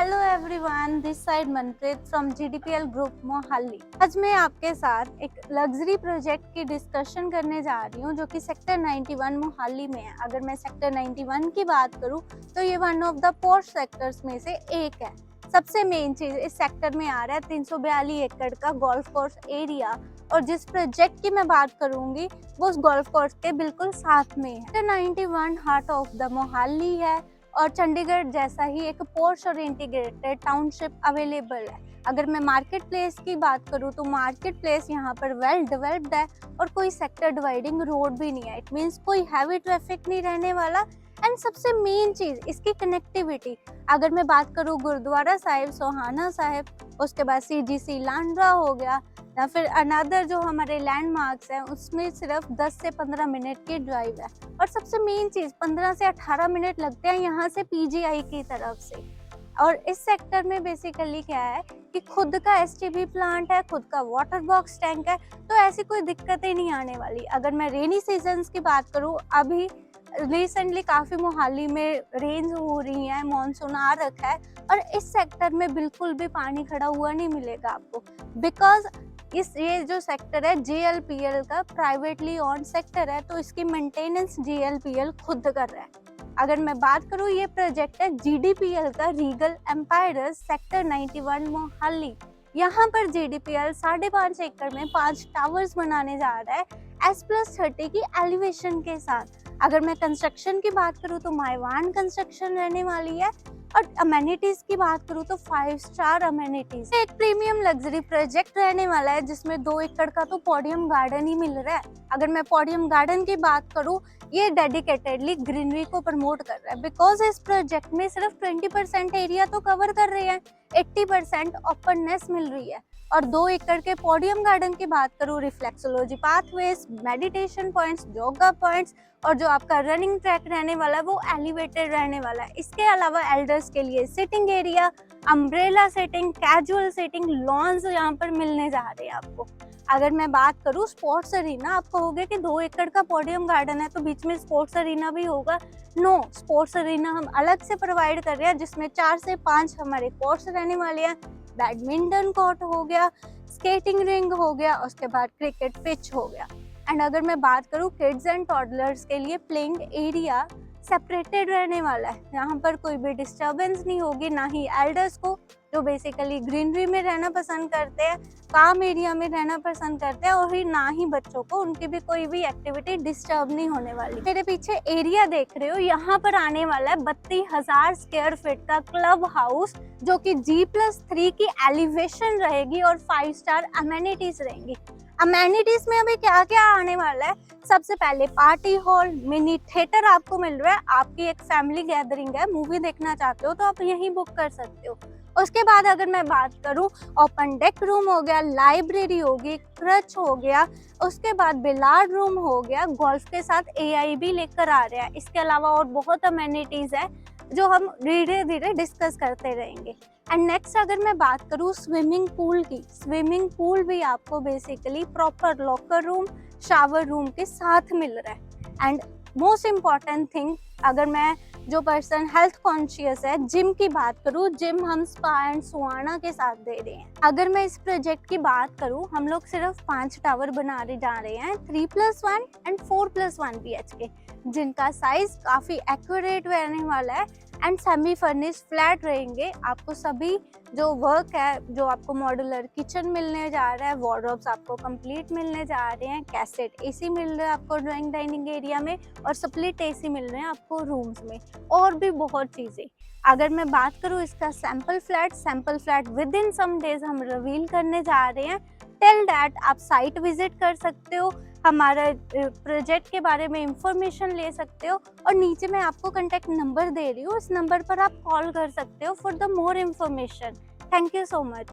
Hello everyone, this side Manpreet from GDPL group Mohali. आज मैं आपके साथ एक लग्जरी प्रोजेक्ट की डिस्कशन करने जा रही हूँ जो कि सेक्टर 91 मोहाली में है। अगर मैं सेक्टर 91 की बात करूँ तो ये one of the posh sectors में से एक है। सबसे मेन चीज इस सेक्टर में आ रहा है 342 एकड़ का गोल्फ कोर्स एरिया, और जिस प्रोजेक्ट की मैं बात करूंगी वो उस गोल्फ कोर्स के बिल्कुल साथ में है। Sector 91 heart of the Mohali है और चंडीगढ़ जैसा ही एक पोर्श और इंटीग्रेटेड टाउनशिप अवेलेबल है। अगर मैं मार्केट प्लेस की बात करूँ तो मार्केट प्लेस यहाँ पर वेल डेवलप्ड है और कोई सेक्टर डिवाइडिंग रोड भी नहीं है। इट मीन्स कोई हैवी ट्रैफिक नहीं रहने वाला। एंड सबसे मेन चीज इसकी कनेक्टिविटी। अगर मैं बात करूँ गुरुद्वारा साहिब, सोहाना साहिब, उसके बाद सीजीसी लांड्रा हो गया या फिर अनदर जो हमारे लैंडमार्क्स हैं, उसमें सिर्फ 10 से 15 मिनट की ड्राइव है। और सबसे मेन चीज 15 से 18 मिनट लगते हैं यहाँ से पीजीआई की तरफ से। और इस सेक्टर में बेसिकली क्या है कि खुद का एसटीपी प्लांट है, खुद का वाटर बॉक्स टैंक है, तो ऐसी कोई दिक्कतें नहीं आने वाली। अगर मैं रेनी सीजन्स की बात करूँ, अभी रिसेंटली काफी मोहाली में रेन्स हो रही है, मानसून आ रखा है और इस सेक्टर में बिल्कुल भी पानी खड़ा हुआ नहीं मिलेगा आपको। बिकॉज ये जो सेक्टर है जीएलपीएल का प्राइवेटली ऑन सेक्टर है, तो इसकी मेंटेनेंस जीएलपीएल खुद कर रहा है। अगर मैं बात करूँ, ये प्रोजेक्ट है जीडीपीएल का रीगल एम्पायर सेक्टर 91 मोहाली। यहाँ पर जीडीपीएल 5.5 एकड़ में 5 टावर्स बनाने जा रहा है S+30 की एलिवेशन के साथ। अगर मैं कंस्ट्रक्शन की बात करूँ तो माइवान कंस्ट्रक्शन रहने वाली है और अमेनिटीज की बात करूँ तो 5 स्टार अमेनिटीज। एक प्रीमियम लग्जरी प्रोजेक्ट रहने वाला है जिसमें 2 एकड़ का तो पोडियम गार्डन ही मिल रहा है। अगर मैं पोडियम गार्डन की बात करूँ, ये डेडिकेटेडली ग्रीनरी को प्रमोट कर रहा है। बिकॉज इस प्रोजेक्ट में सिर्फ 20% एरिया तो कवर कर रहे हैं, 80% ओपननेस मिल रही है। और 2 एकड़ के पोडियम गार्डन की बात करूँ, reflexology pathways, meditation points, yoga points और जो आपका रनिंग ट्रैक रहने वाला है वो एलिवेटेड रहने वाला है। इसके अलावा एल्डर्स के लिए sitting area, umbrella setting, casual setting, lawns यहाँ पर मिलने जा रहे हैं आपको। अगर मैं बात करूँ स्पोर्ट्स अरीना, आप कहोगे कि 2 एकड़ का पोडियम गार्डन है तो बीच में स्पोर्ट्स अरीना भी होगा। नो, स्पोर्ट्स अरीना हम अलग से प्रोवाइड कर रहे हैं जिसमें 4 से 5 हमारे कोर्ट्स रहने वाले हैं। बैडमिंटन कोर्ट हो गया, स्केटिंग रिंग हो गया, उसके बाद क्रिकेट पिच हो गया। एंड अगर मैं बात करूँ किड्स एंड टॉडलर्स के लिए प्लेइंग एरिया सेपरेटेड रहने वाला है। यहाँ पर कोई भी डिस्टर्बेंस नहीं होगी, ना ही एल्डर्स को जो बेसिकली ग्रीनरी में रहना पसंद करते हैं, काम एरिया में रहना पसंद करते हैं, और ही ना ही बच्चों को उनकी भी कोई भी एक्टिविटी डिस्टर्ब नहीं होने वाली। मेरे पीछे एरिया देख रहे हो, यहाँ पर आने वाला है 32,000 स्क्वायर फीट का क्लब हाउस जो कि G+3 की एलिवेशन रहेगी और 5 स्टार अमेनिटीज रहेंगी। अमेनिटीज में अभी क्या क्या आने वाला है? सबसे पहले पार्टी हॉल, मिनी थिएटर आपको मिल रहा है। आपकी एक फैमिली गैदरिंग है, मूवी देखना चाहते हो तो आप यहीं बुक कर सकते हो। उसके बाद अगर मैं बात करूं, ओपन डेक रूम हो गया, लाइब्रेरी होगी, क्रच हो गया, उसके बाद बिलार्ड रूम हो गया, गोल्फ के साथ AI भी लेकर आ रहे हैं। इसके अलावा और बहुत अमेनिटीज है जो हम धीरे धीरे डिस्कस करते रहेंगे। एंड नेक्स्ट अगर मैं बात करूँ स्विमिंग पूल की, स्विमिंग पूल भी आपको basically proper locker room, shower room के साथ मिल रहा है। एंड मोस्ट इम्पॉर्टेंट थिंग, अगर मैं जो पर्सन हेल्थ कॉन्शियस है, जिम की बात करूँ, जिम हम स्पा एंड सुहाना के साथ दे रहे हैं। अगर मैं इस प्रोजेक्ट की बात करूँ, हम लोग सिर्फ 5 टावर बनाने जा रहे हैं, 3+1 एंड 4+1 BHK, जिनका साइज काफी एक्यूरेट रहने वाला है एंड सेमी फर्निश फ्लैट रहेंगे। आपको सभी जो वर्क है, जो आपको मॉड्यूलर किचन मिलने जा रहा है, वार्डरोब्स आपको कंप्लीट मिलने जा रहे हैं, कैसेट AC मिल रहा है आपको ड्राइंग डाइनिंग एरिया में, और स्प्लिट AC मिल रहे हैं आपको रूम्स में, और भी बहुत चीजें। अगर मैं बात करूँ इसका sample flat within some days हम रिवील करने जा रहे हैं। टिल दैट आप साइट विजिट कर सकते हो, हमारा प्रोजेक्ट के बारे में इंफॉर्मेशन ले सकते हो, और नीचे मैं आपको कांटेक्ट नंबर दे रही हूँ, इस नंबर पर आप कॉल कर सकते हो for the more information. Thank you so much.